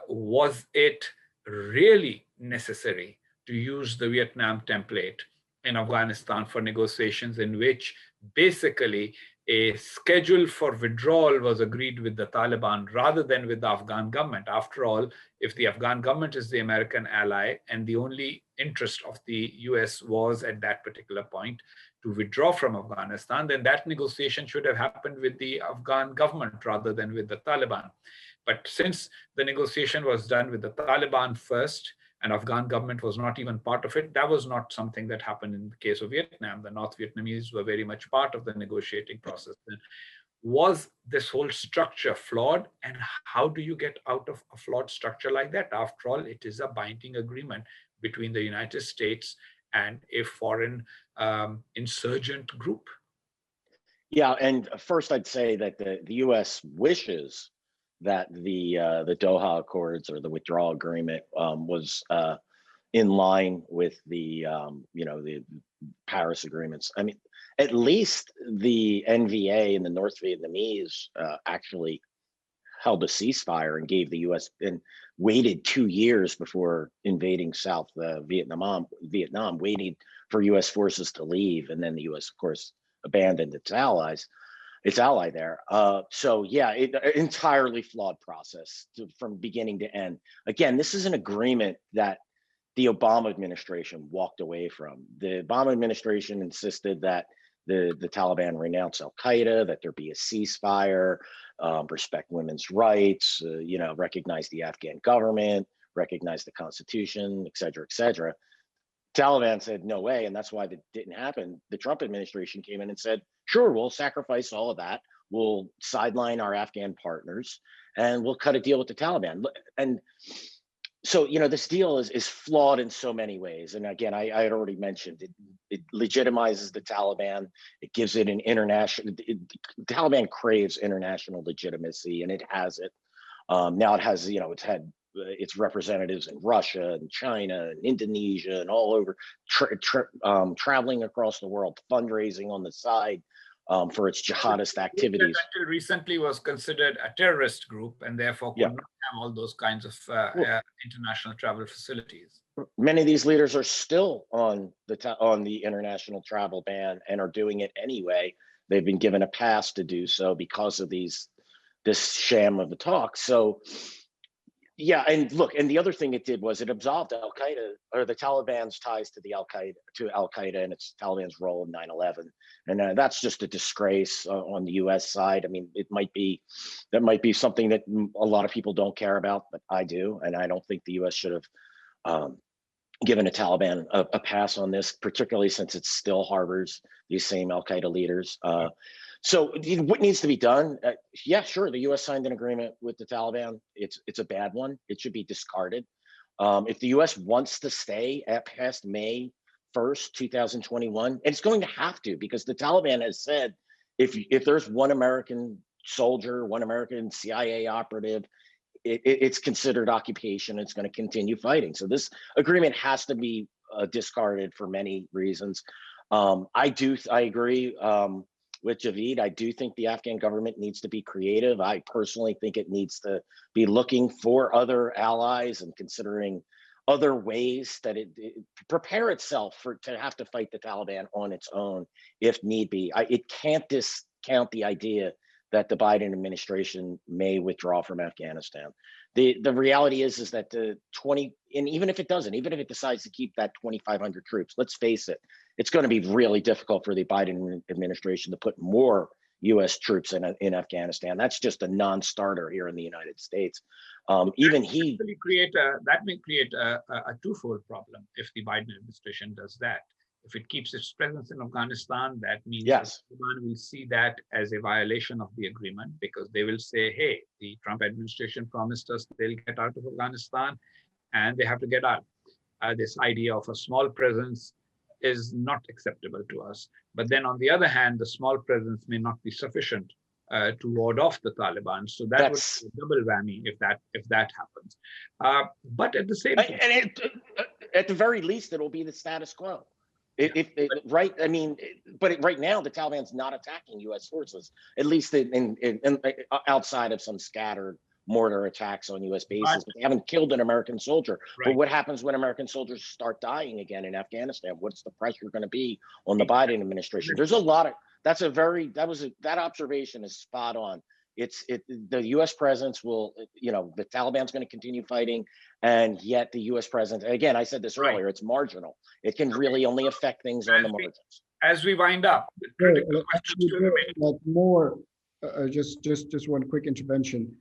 was it really necessary to use the Vietnam template in Afghanistan for negotiations in which basically a schedule for withdrawal was agreed with the Taliban rather than with the Afghan government? After all, if the Afghan government is the American ally and the only interest of the US was at that particular point to withdraw from Afghanistan, then that negotiation should have happened with the Afghan government rather than with the Taliban. But since the negotiation was done with the Taliban first, and Afghan government was not even part of it, that was not something that happened in the case of Vietnam. The North Vietnamese were very much part of the negotiating process. Was this whole structure flawed? And how do you get out of a flawed structure like that? After all, it is a binding agreement between the United States and a foreign insurgent group. Yeah, and first I'd say that the U.S. wishes that the Doha Accords or the withdrawal agreement was in line with the the Paris agreements. I mean, at least the NVA and the North Vietnamese actually held a ceasefire and gave the U.S. and waited 2 years before invading South Vietnam, waiting for U.S. forces to leave, and then the U.S. of course abandoned its ally there. So yeah, entirely flawed process from beginning to end. Again, this is an agreement that the Obama administration walked away from. The Obama administration insisted that the Taliban renounce al-Qaeda, that there be a ceasefire, respect women's rights, recognize the Afghan government, recognize the Constitution, et cetera, et cetera. Taliban said, no way, and that's why that didn't happen. The Trump administration came in and said, sure, we'll sacrifice all of that. We'll sideline our Afghan partners, and we'll cut a deal with the Taliban. And so, this deal is flawed in so many ways. And again, I had already mentioned it legitimizes the Taliban. It gives it an international, the Taliban craves international legitimacy, and it has it. Now it has, it's had its representatives in Russia and China and Indonesia and all over, traveling across the world, fundraising on the side for its jihadist activities. Until recently was considered a terrorist group and therefore could not have all those kinds of international travel facilities. Many of these leaders are still on the international travel ban and are doing it anyway. They've been given a pass to do so because of this sham of a talk. So yeah, and look, and the other thing it did was it absolved al-Qaeda, or the Taliban's ties to al-Qaeda and its Taliban's role in 9/11. And that's just a disgrace on the US side. I mean, that might be something that a lot of people don't care about, but I do. And I don't think the US should have given the Taliban a pass on this, particularly since it still harbors these same al-Qaeda leaders. So what needs to be done? Yeah, sure. The U.S. signed an agreement with the Taliban. It's a bad one. It should be discarded. If the U.S. wants to stay past May 1st, 2021, and it's going to have to, because the Taliban has said if there's one American soldier, one American CIA operative, it's considered occupation. It's going to continue fighting. So this agreement has to be discarded for many reasons. I agree with Javid. I do think the Afghan government needs to be creative. I personally think it needs to be looking for other allies and considering other ways that it prepare itself to have to fight the Taliban on its own if need be. It can't discount the idea that the Biden administration may withdraw from Afghanistan. The reality is that the 20, and even if it doesn't, even if it decides to keep that 2,500 troops, let's face it, it's going to be really difficult for the Biden administration to put more U.S. troops in Afghanistan. That's just a non-starter here in the United States. That may create a twofold problem if the Biden administration does that. If it keeps its presence in Afghanistan, that means yes, Taliban will see that as a violation of the agreement, because they will say, hey, the Trump administration promised us they'll get out of Afghanistan, and they have to get out. This idea of a small presence is not acceptable to us. But then on the other hand, the small presence may not be sufficient to ward off the Taliban. So that would be a double whammy if that happens. But at the same time, at the very least, it'll be the status quo. Right now the Taliban's not attacking U.S. forces, at least in outside of some scattered mortar attacks on U.S. bases, but they haven't killed an American soldier. Right. But what happens when American soldiers start dying again in Afghanistan? What's the pressure going to be on the Biden administration? There's a lot of that observation is spot on. The U.S. presence will, the Taliban's going to continue fighting, and yet the U.S. presence, again, I said this earlier, it's marginal. It can really only affect things on the margins. As we wind up, just one quick intervention.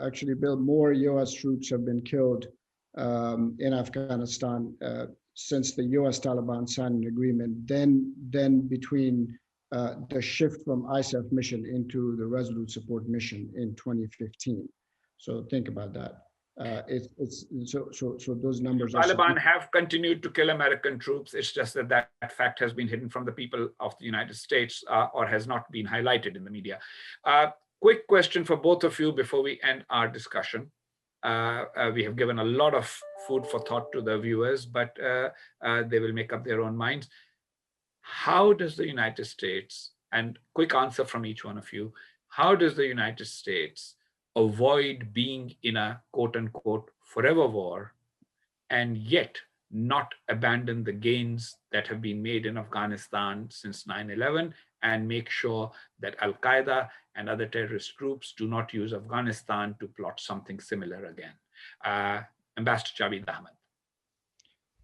Actually, Bill, more U.S. troops have been killed in Afghanistan since the U.S. Taliban signed an agreement than between the shift from ISAF mission into the Resolute Support mission in 2015. So think about that. So those numbers. Taliban have continued to kill American troops. It's just that fact has been hidden from the people of the United States or has not been highlighted in the media. Quick question for both of you before we end our discussion. We have given a lot of food for thought to the viewers, but they will make up their own minds. How does the United States, and quick answer from each one of you, how does the United States avoid being in a quote unquote forever war and yet not abandon the gains that have been made in Afghanistan since 9/11 and make sure that Al-Qaeda and other terrorist groups do not use Afghanistan to plot something similar again? Ambassador Javid Ahmad.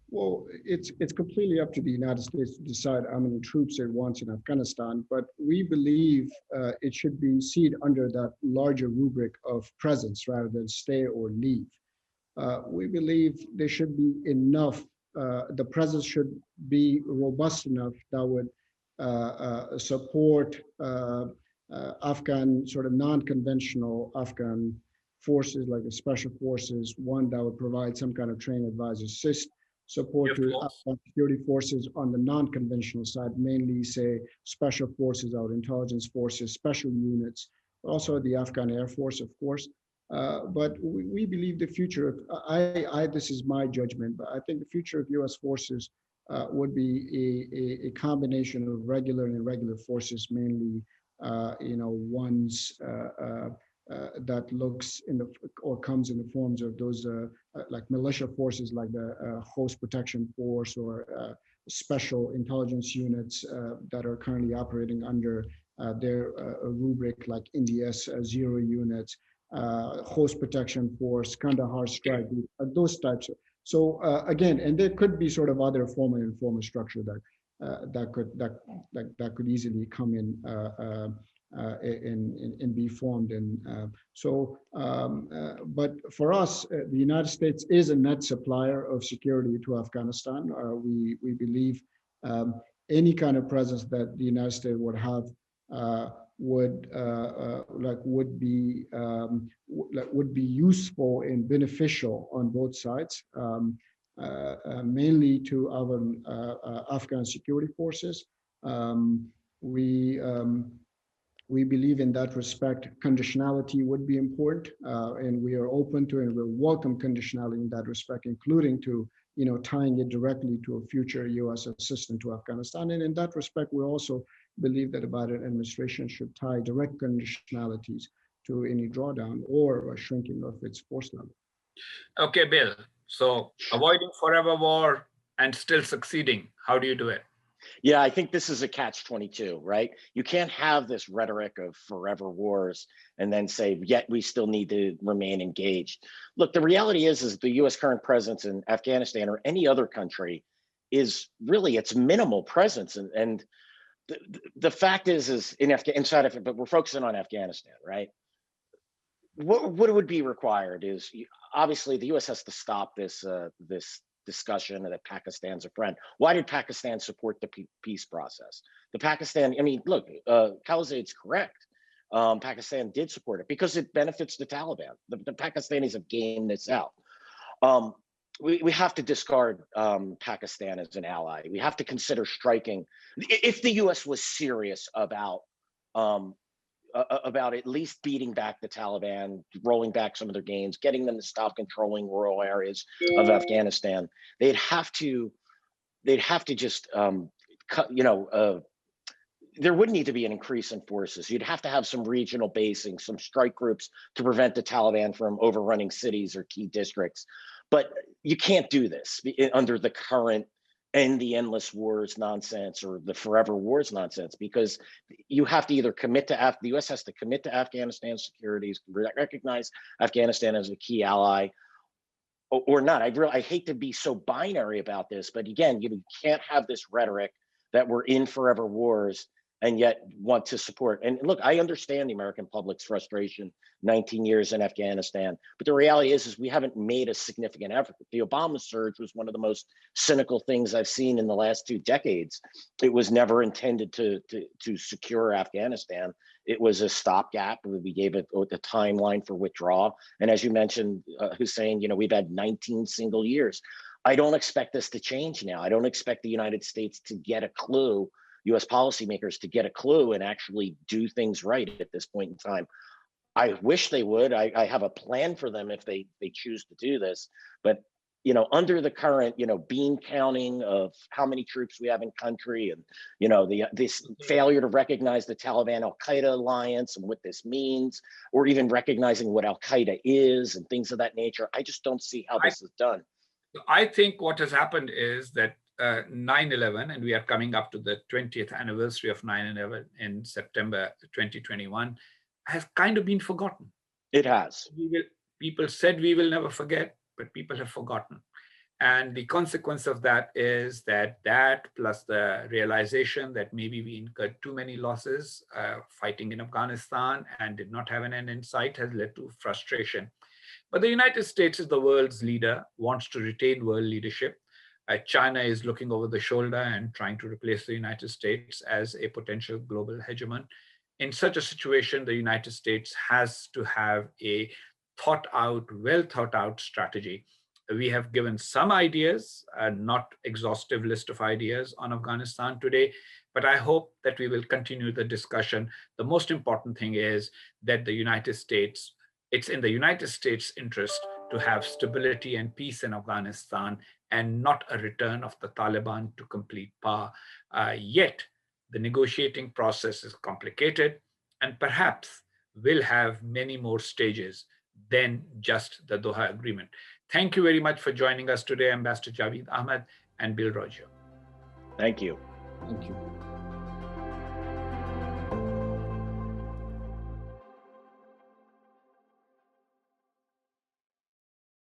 Well, it's completely up to the United States to decide how many troops it wants in Afghanistan, but we believe it should be seen under that larger rubric of presence rather than stay or leave. We believe there should be enough, the presence should be robust enough that would support Afghan sort of non-conventional Afghan forces like the special forces, one that would provide some kind of train, advise, assist support to Afghan security forces on the non-conventional side, mainly say special forces, our intelligence forces, special units, also the Afghan Air Force, of course. But we believe the future of, this is my judgment, but I think the future of U.S. forces would be a combination of regular and irregular forces, mainly, ones that looks in the, or comes in the forms of those like militia forces like the Host Protection Force or special intelligence units that are currently operating under their rubric like NDS 0 units, Host Protection Force, Kandahar Strike, those types of. So again, and there could be sort of other formal and informal structure that could easily come in and be formed. And but for us, the United States is a net supplier of security to Afghanistan. We believe any kind of presence that the United States would have would be useful and beneficial on both sides, mainly to our Afghan security forces. We believe in that respect, conditionality would be important, and we are open to and will welcome conditionality in that respect, including to tying it directly to a future U.S. assistance to Afghanistan. And in that respect, we also believe that the Biden administration should tie direct conditionalities to any drawdown or a shrinking of its force level. Okay, Bill. So avoiding forever war and still succeeding, how do you do it? Yeah, I think this is a catch-22, right? You can't have this rhetoric of forever wars and then say, yet we still need to remain engaged. Look, the reality is the U.S. current presence in Afghanistan or any other country is really its minimal presence. And the fact is inside of it, but we're focusing on Afghanistan, right? What would be required is obviously the U.S. has to stop this discussion that Pakistan's a friend. Why did Pakistan support the peace process? Look, Khalizade's correct. Pakistan did support it because it benefits the Taliban. The Pakistanis have gamed this out. We have to discard Pakistan as an ally. We have to consider striking. If the U.S. was serious about at least beating back the Taliban, rolling back some of their gains, getting them to stop controlling rural areas of Afghanistan, they'd have to just there would need to be an increase in forces. You'd have to have some regional basing, some strike groups to prevent the Taliban from overrunning cities or key districts. But you can't do this under the current end the endless wars nonsense or the forever wars nonsense, because you have to either the U.S. has to commit to Afghanistan security, recognize Afghanistan as a key ally, or not. I hate to be so binary about this, but again, you can't have this rhetoric that we're in forever wars and yet want to support. And look, I understand the American public's frustration, 19 years in Afghanistan, but the reality is we haven't made a significant effort. The Obama surge was one of the most cynical things I've seen in the last 2 decades. It was never intended to secure Afghanistan. It was a stopgap. We gave it the timeline for withdrawal. And as you mentioned, Hussein, we've had 19 single years. I don't expect this to change now. I don't expect the United States to get a clue, U.S. policymakers to get a clue and actually do things right at this point in time. I wish they would. I have a plan for them if they choose to do this. But under the current bean counting of how many troops we have in country, and this failure to recognize the Taliban Al Qaeda alliance and what this means, or even recognizing what Al Qaeda is and things of that nature, I just don't see how this is done. I think what has happened is that 9/11, and we are coming up to the 20th anniversary of 9/11 in September 2021, has kind of been forgotten. It has. People said we will never forget, but people have forgotten. And the consequence of that is that plus the realization that maybe we incurred too many losses fighting in Afghanistan and did not have an end in sight has led to frustration. But the United States is the world's leader, wants to retain world leadership. China is looking over the shoulder and trying to replace the United States as a potential global hegemon. In such a situation, the United States has to have a well thought out strategy. We have given some ideas, not exhaustive list of ideas on Afghanistan today, but I hope that we will continue the discussion. The most important thing is that it's in the United States' interest to have stability and peace in Afghanistan and not a return of the Taliban to complete power. Yet, the negotiating process is complicated and perhaps will have many more stages than just the Doha Agreement. Thank you very much for joining us today, Ambassador Javid Ahmad and Bill Roggio. Thank you. Thank you.